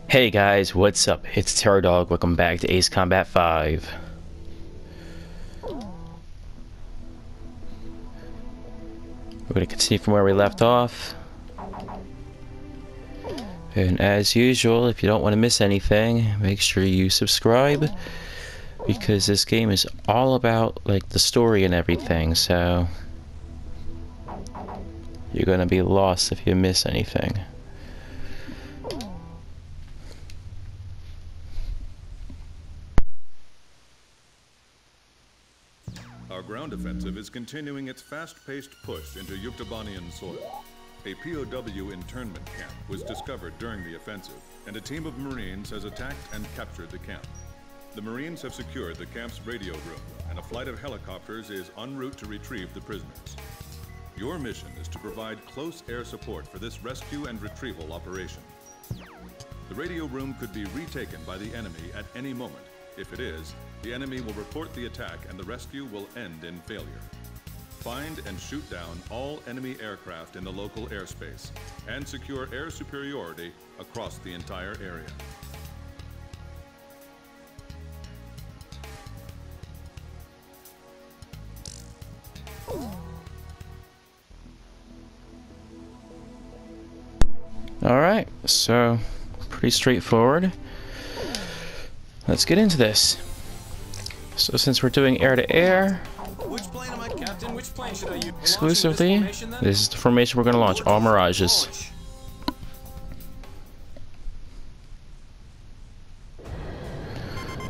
Hey guys, what's up? It's Terror Dog. Welcome back to Ace Combat 5. We're going to continue from where we left off. And as usual, if you don't want to miss anything, make sure you subscribe. Because this game is all about like the story and everything, so you're going to be lost if you miss anything. Our ground offensive is continuing its fast-paced push into Yuktobanian soil. A POW internment camp was discovered during the offensive, and a team of Marines has attacked and captured the camp. The Marines have secured the camp's radio room, and a flight of helicopters is en route to retrieve the prisoners. Your mission is to provide close air support for this rescue and retrieval operation. The radio room could be retaken by the enemy at any moment. If it is, the enemy will report the attack and the rescue will end in failure. Find and shoot down all enemy aircraft in the local airspace and secure air superiority across the entire area. Alright, so pretty straightforward. Let's get into this. So since we're doing air-to-air, exclusively, this is the formation we're going to launch, all Mirages.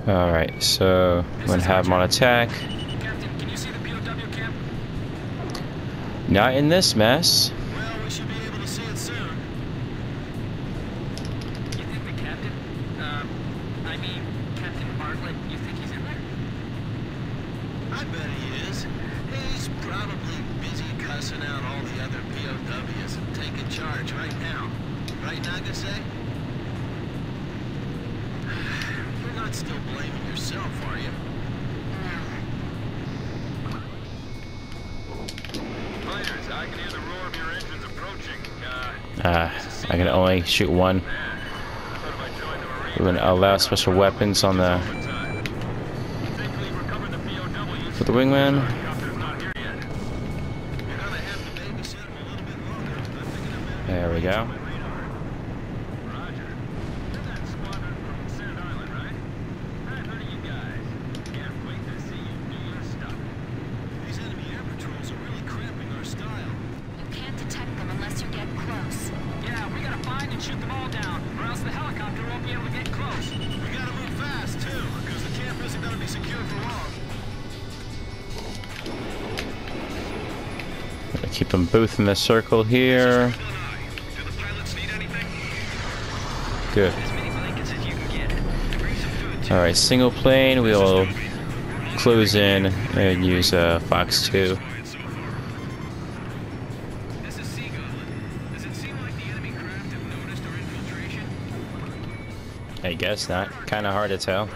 Alright, so I'm going to have them on attack. Not in this mess. Well, we should be able to see it soon. You think the captain, Captain Bartlett, you think he's in there? I bet he is. He's probably busy cussing out all the other POWs and taking charge right now. Right, Nagase? You're not still blaming yourself, are you? Fighters, I can hear the roar of your engines approaching. I can only shoot one. We're going to allow special weapons on the for the wingman. There we go. Shoot them all down, or else the helicopter won't be able to get close. We gotta move fast, too, because the camp isn't gonna be secure for long. Gonna keep them both in the circle here. Do the pilots need anything? Good. As many blankets as you can get. Bring some food, too. Alright, single plane, we'll close in and use Fox 2. I guess not. Kind of hard to tell.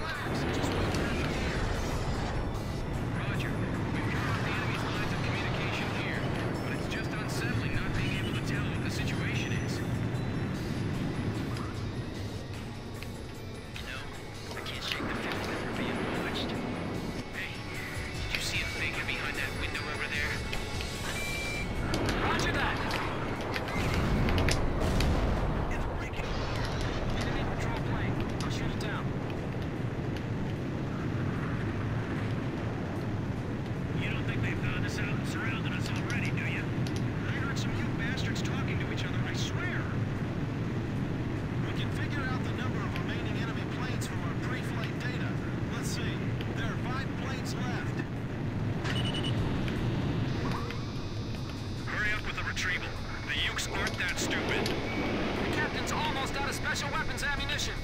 Ammunition.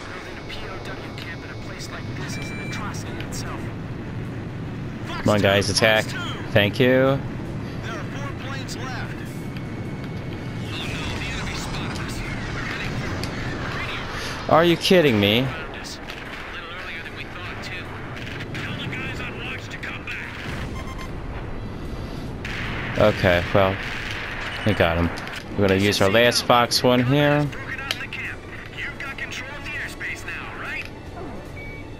Building a POW camp in a place like this is an atrocity in itself. Come on, guys, attack. Thank you. There are 4 planes left. Oh no, the enemy spotted us. We're heading for radio. Are you kidding me? A little earlier than we thought, too. Tell the guys on watch to come back. Okay, well, I got him. We're gonna use our last Fox 1 here.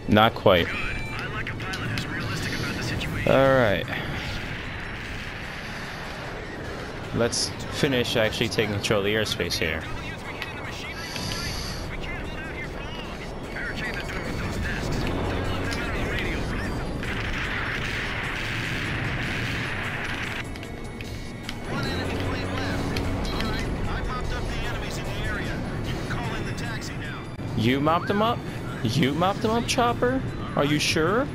Not quite. Alright. Let's finish actually taking control of the airspace here. You mopped them up? You mopped them up, Chopper? Are you sure?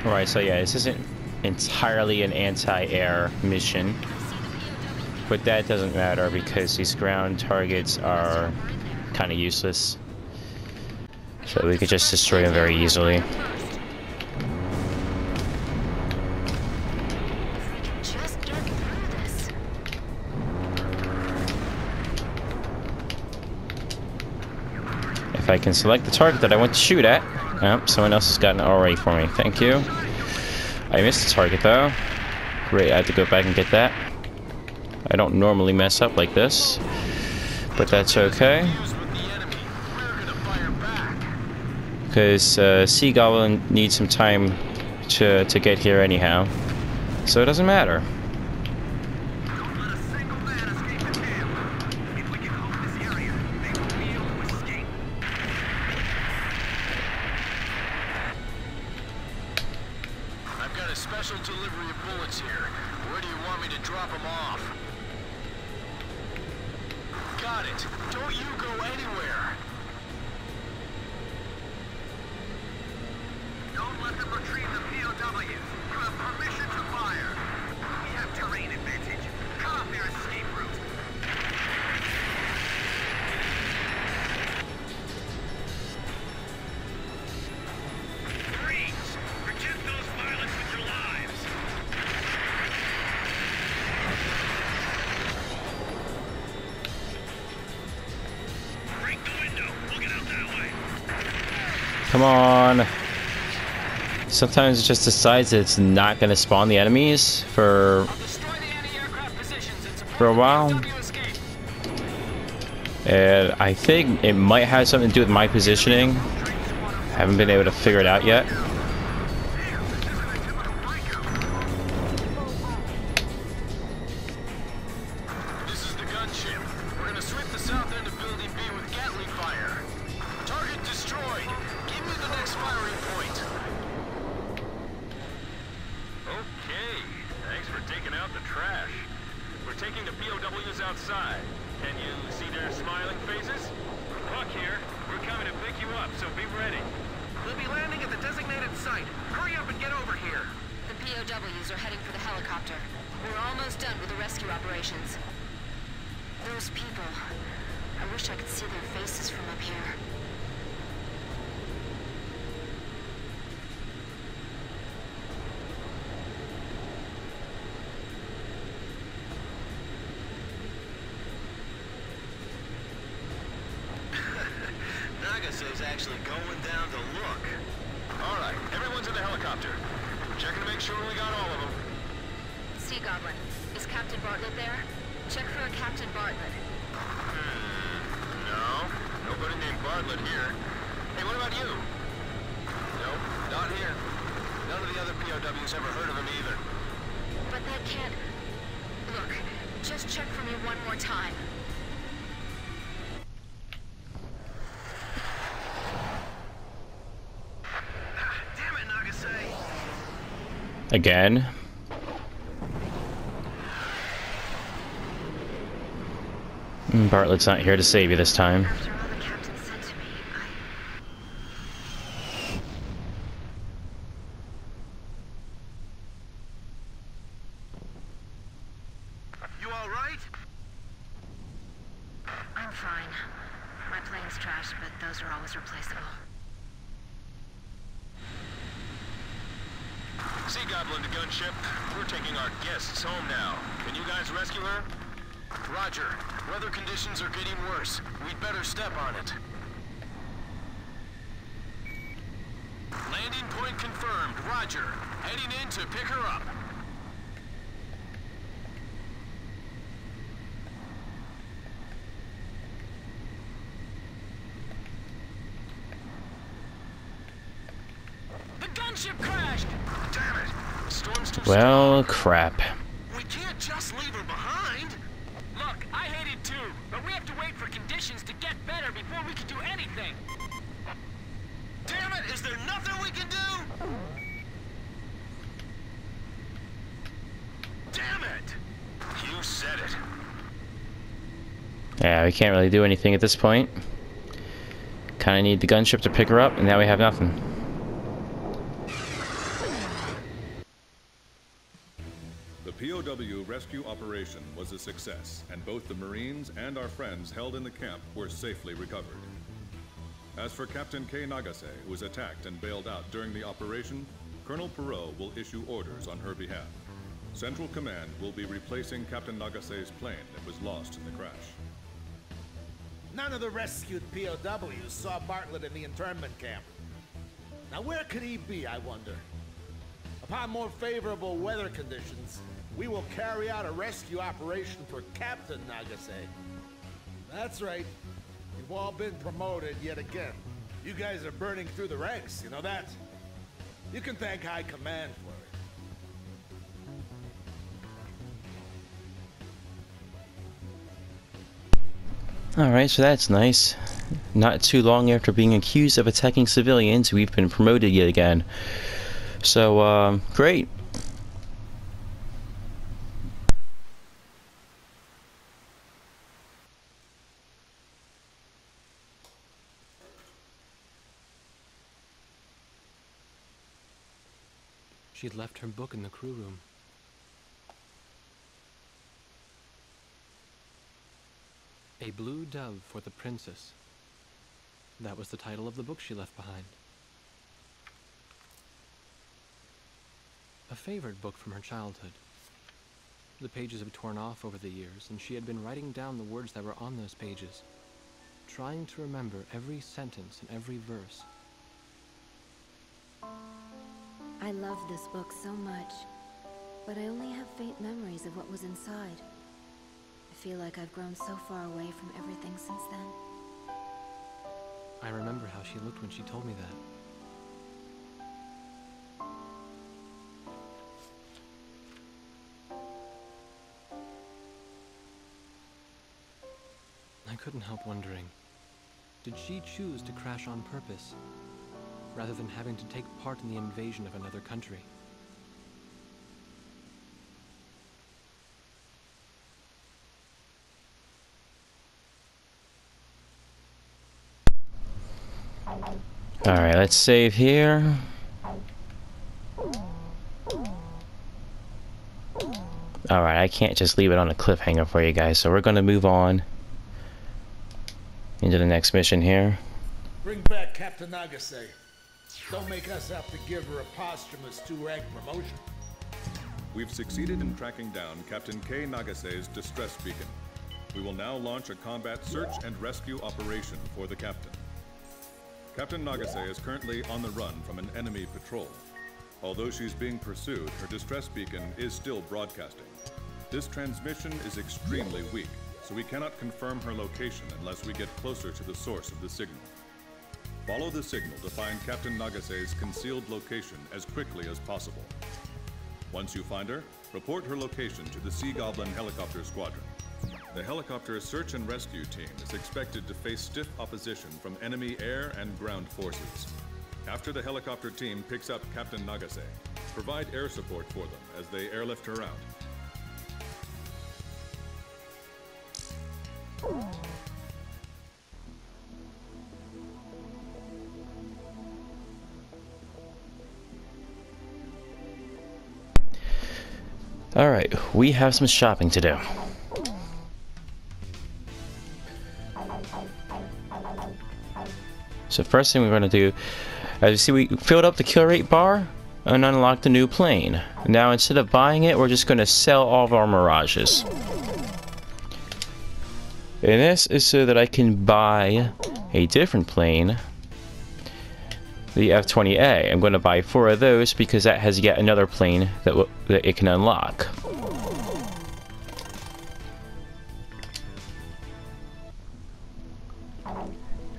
Alright, so yeah, this isn't entirely an anti-air mission. But that doesn't matter because these ground targets are kind of useless. So we could just destroy them very easily. If I can select the target that I want to shoot at. Oh, someone else has gotten it already for me. Thank you. I missed the target though. Great, I had to go back and get that. I don't normally mess up like this, but that's okay. Because Sea Goblin needs some time to get here anyhow, so it doesn't matter. I've got a special delivery of bullets here. Where do you want me to drop them off? Got it. Don't you go anywhere. Don't let them retrieve the POWs. You have permission to fire. We have terrain advantage. Cut off their escape route. Marines, protect those pilots with your lives. Break the window. We'll get out that way. Come on. Sometimes it just decides that it's not going to spawn the enemies for a while. And I think it might have something to do with my positioning. Haven't been able to figure it out yet. This is the gunship. We're gonna sweep the south end of Building B with Gatling fire. Target destroyed. Give me the next firing point. Okay, thanks for taking out the trash. We're taking the POWs outside. Can you see their smiling faces? Buck here. We're coming to pick you up, so be ready. We'll be landing at the designated site. Hurry up and get over here. The POWs are heading for the helicopter. We're almost done with the rescue operations. Those people... I wish I could see their faces from up here. Nagase's actually going down to look. All right, everyone's in the helicopter. Checking to make sure we got all of them. Sea Goblin, is Captain Bartlett there? Check for a Captain Bartlett. No, nobody named Bartlett here. Hey, what about you? Nope, not here. None of the other POWs ever heard of him either. But that can't... Look, just check for me one more time. Damn it, Nagase! Again. Bartlett's not here to save you this time. After all the captain said to me, You all right? I'm fine. My plane's trashed, but those are always replaceable. Sea Goblin to gunship. We're taking our guests home now. Can you guys rescue her? Roger. Weather conditions are getting worse. We'd better step on it. Landing point confirmed. Roger. Heading in to pick her up. The gunship crashed! Damn it! The storm's too Well, strong. crap. We can't just leave her behind. Look, I hate it too, but we have to wait for conditions to get better before we can do anything. Damn it! Is there nothing we can do? Damn it! You said it. Yeah, we can't really do anything at this point. Kinda need the gunship to pick her up, and now we have nothing. The POW rescue operation was a success, and both the Marines and our friends held in the camp were safely recovered. As for Captain K. Nagase, who was attacked and bailed out during the operation, Colonel Perot will issue orders on her behalf. Central Command will be replacing Captain Nagase's plane that was lost in the crash. None of the rescued POWs saw Bartlett in the internment camp. Now where could he be, I wonder? Upon more favorable weather conditions, we will carry out a rescue operation for Captain Nagase. That's right. You've all been promoted yet again. You guys are burning through the ranks, you know that? You can thank High Command for it. Alright, so that's nice. Not too long after being accused of attacking civilians, we've been promoted yet again. So, great. She'd left her book in the crew room. A Blue Dove for the Princess. That was the title of the book she left behind. A favorite book from her childhood. The pages had torn off over the years, and she had been writing down the words that were on those pages, trying to remember every sentence and every verse. I love this book so much, but I only have faint memories of what was inside. I feel like I've grown so far away from everything since then. I remember how she looked when she told me that. I couldn't help wondering, did she choose to crash on purpose, rather than having to take part in the invasion of another country? Alright, let's save here. Alright, I can't just leave it on a cliffhanger for you guys, so we're gonna move on into the next mission here. Bring back Captain Nagase. Don't make us have to give her a posthumous 2-rank promotion. We've succeeded in tracking down Captain K. Nagase's distress beacon. We will now launch a combat search and rescue operation for the captain. Captain Nagase is currently on the run from an enemy patrol. Although she's being pursued, her distress beacon is still broadcasting. This transmission is extremely weak, so we cannot confirm her location unless we get closer to the source of the signal. Follow the signal to find Captain Nagase's concealed location as quickly as possible. Once you find her, report her location to the Sea Goblin Helicopter Squadron. The helicopter search and rescue team is expected to face stiff opposition from enemy air and ground forces. After the helicopter team picks up Captain Nagase, provide air support for them as they airlift her out. Alright, we have some shopping to do. So first thing we're going to do, as you see, we filled up the kill rate bar and unlocked the new plane. Now instead of buying it, we're just going to sell all of our Mirages. And this is so that I can buy a different plane, the F-20A. I'm going to buy 4 of those because that has yet another plane that it can unlock.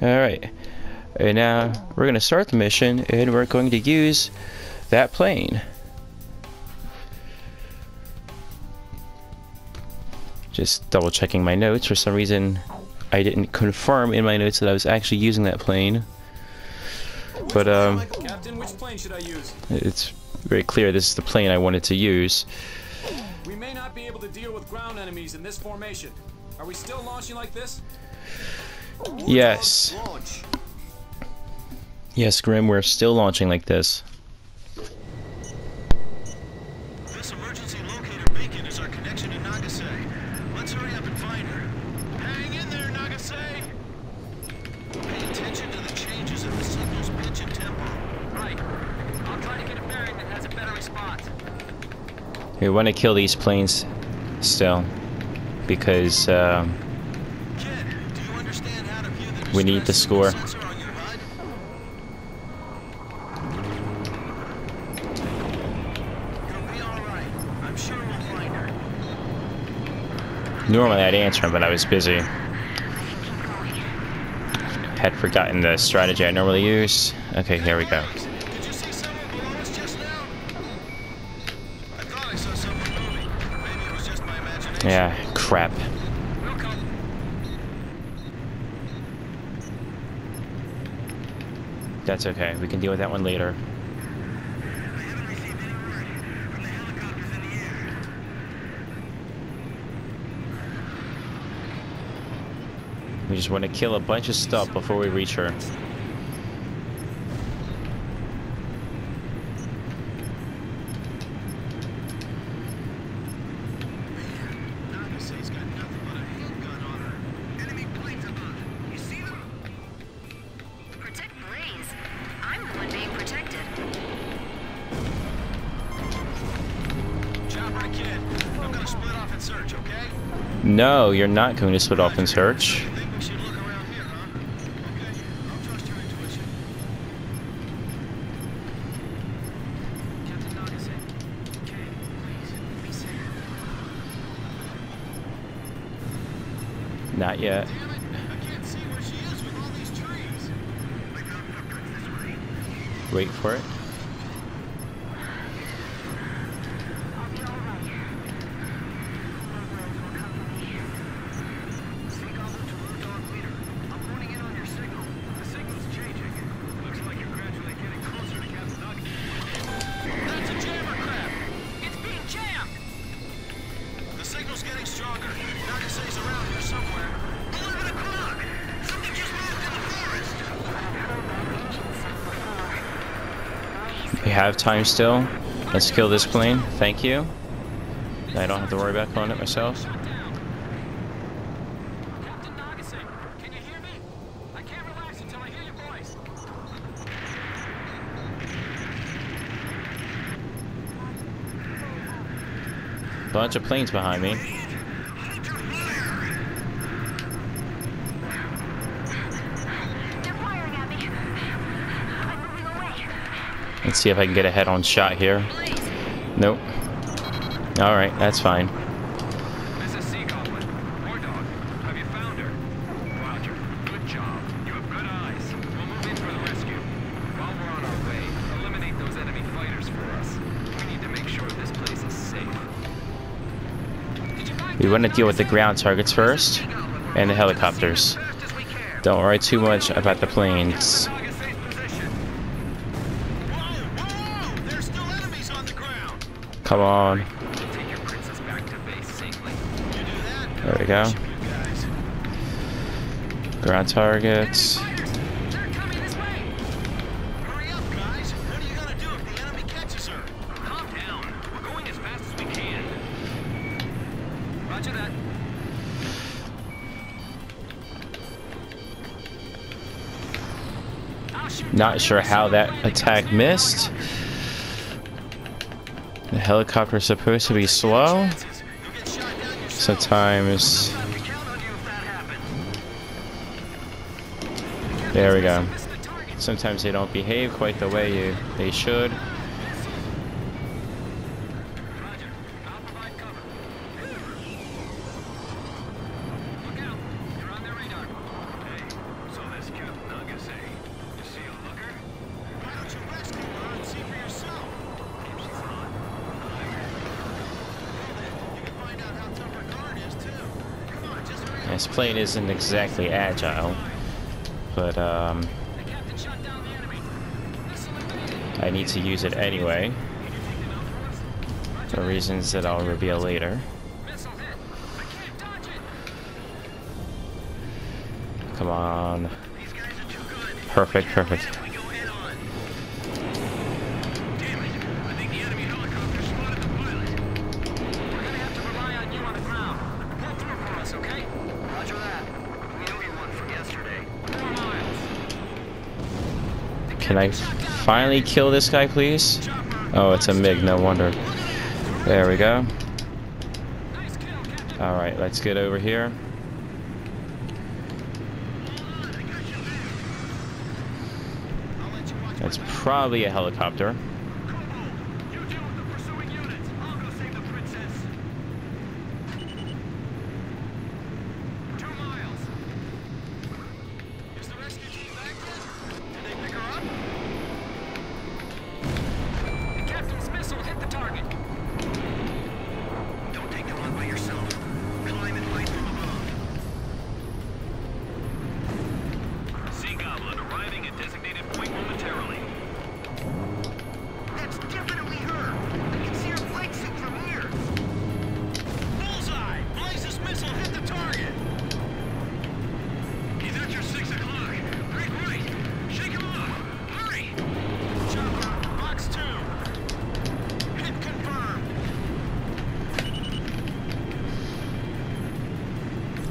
Alright, and now we're going to start the mission and we're going to use that plane. Just double checking my notes. For some reason I didn't confirm in my notes that I was actually using that plane. But Captain, which plane should I use? it's very clear this is the plane I wanted to use. We may not be able to deal with ground enemies in this formation. Are we still launching like this? Yes. Yes, Grim, we're still launching like this. This emergency locator beacon is our connection to Nagase. Let's hurry up and find her. Hang in there, Nagase! Pay attention to the changes in the signal's pitch and tempo. Right. I'll try to get a bearing that has a better response. We want to kill these planes still because Kid, do you understand how to view the we need the score. sensor on your HUD? You'll be all right. I'm sure we'll find her. Normally I'd answer him, but I was busy. Had forgotten the strategy I normally use. Okay, here we go. Did you see someone below us just now? I thought I saw someone moving. Maybe it was just my imagination. Yeah, crap. We'll come. That's okay. We can deal with that one later. We just want to kill a bunch of stuff before we reach her. Nagase's got nothing but a handgun on her. Enemy planes above. You see them? Protect Blaze. I'm the one being protected. Chopper and Kid, I'm gonna split off and search, okay? No, you're not going to split off and search. You think we should look around here, huh? Okay, I'll trust your intuition. Captain Nagase. Okay, please, be safe. Not yet. Damn it, I can't see where she is with all these trees. Wait for it. That's a jammer crab. It's being jammed. The signal's getting stronger. Nagase's around here somewhere. 11 o'clock! Something just moved in the forest! We have time still. Let's kill this plane. Thank you. I don't have to worry about killing it myself. Shut down. Captain Nagase, can you hear me? I can't relax until I hear your voice. Bunch of planes behind me. They're firing at me. I'm moving away. Let's see if I can get a head-on shot here. Nope. Alright, that's fine. This is Sea Goblin. War Dog, have you found her? Roger. Good job. You have good eyes. We'll move in for the rescue. While we're on our way, eliminate those enemy fighters for us. We need to make sure this place is safe. Did you find We want to deal with the ground targets first, and the helicopters. fast as we can? Don't worry too much about the planes. Nagase's position. Whoa! There's still enemies on the ground! Come on. Take your princess back to base safely. You do that? There we go. You guys. Ground targets. Fighters! They're coming this way! Hurry up, guys! What are you gonna do if the enemy catches her? Calm down. We're going as fast as we can. Roger that. I'll shoot Not down sure every how single that plane that attack comes near the missed. helicopter. The helicopter's supposed to be slow. Chances. You'll get shot down yourself. Sometimes We'll have to count on you if that happens. There we go. Sometimes they don't behave quite the way they should. This plane isn't exactly agile, but I need to use it anyway, for reasons that I'll reveal later. Come on. Perfect, perfect. Can I finally kill this guy, please? Oh, it's a MiG, no wonder. There we go. Alright, let's get over here. That's probably a helicopter.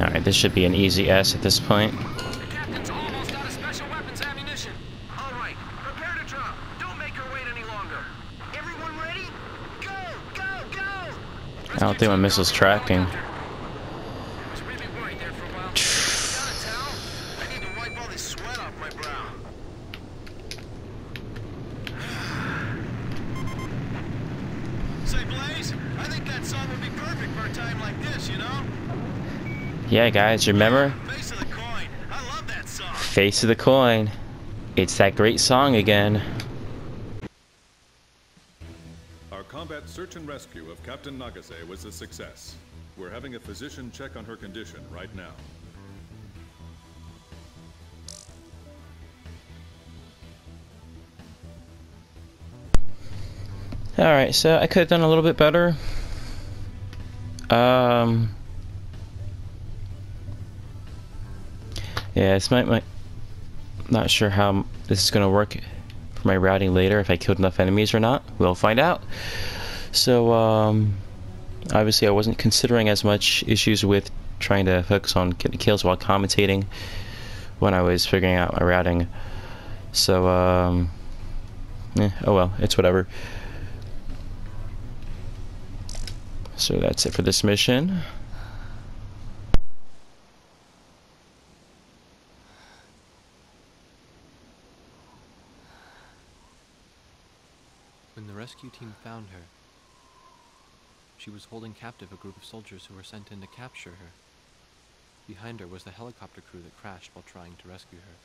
Alright, this should be an easy S at this point. The captain's almost out of special weapons ammunition. All right, prepare to drop. Don't make her wait any longer. Everyone ready? Go, go, go! I don't think my missile's tracking. I was really worried there for a while. Got a towel? I need to wipe all this sweat off my brow. Say, Blaze, I think that song would be perfect for a time like this, you know? Yeah, guys, remember? Face of the coin. I love that song. Face of the coin. It's that great song again. Our combat search and rescue of Captain Nagase was a success. We're having a physician check on her condition right now. Alright, so I could have done a little bit better. Yeah, it's not sure how this is gonna work for my routing later, if I killed enough enemies or not. We'll find out. So, obviously I wasn't considering as much issues with trying to focus on getting kills while commentating when I was figuring out my routing. So, oh well, it's whatever. So that's it for this mission. When the rescue team found her, she was holding captive a group of soldiers who were sent in to capture her. Behind her was the helicopter crew that crashed while trying to rescue her.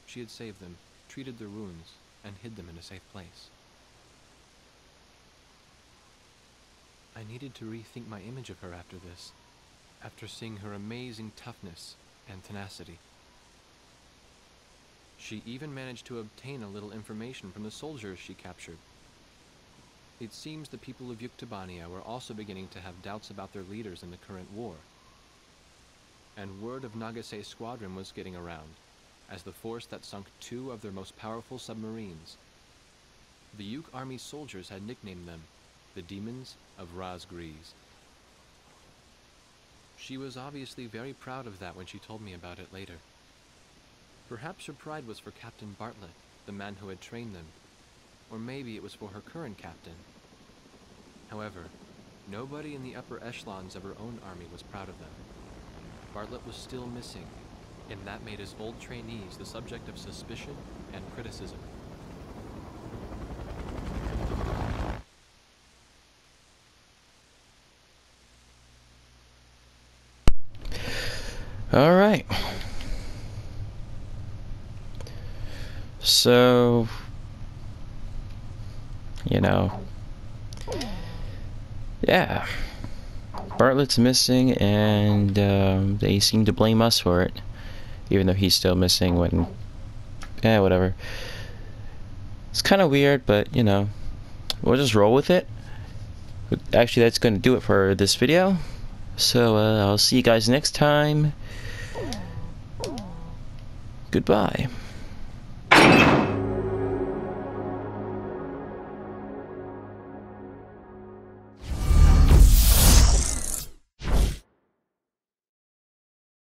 She had saved them, treated their wounds, and hid them in a safe place. I needed to rethink my image of her after this, after seeing her amazing toughness and tenacity. She even managed to obtain a little information from the soldiers she captured. It seems the people of Yuktobania were also beginning to have doubts about their leaders in the current war. And word of Nagase's squadron was getting around, as the force that sunk 2 of their most powerful submarines. The Yuk Army soldiers had nicknamed them the Demons of Raz Grease. She was obviously very proud of that when she told me about it later. Perhaps her pride was for Captain Bartlett, the man who had trained them, or maybe it was for her current captain. However, nobody in the upper echelons of her own army was proud of them. Bartlett was still missing, and that made his old trainees the subject of suspicion and criticism. All right. So, you know, yeah, Bartlett's missing, and they seem to blame us for it, even though he's still missing. When, whatever. It's kind of weird, but you know, we'll just roll with it. Actually, that's going to do it for this video. So I'll see you guys next time. Goodbye.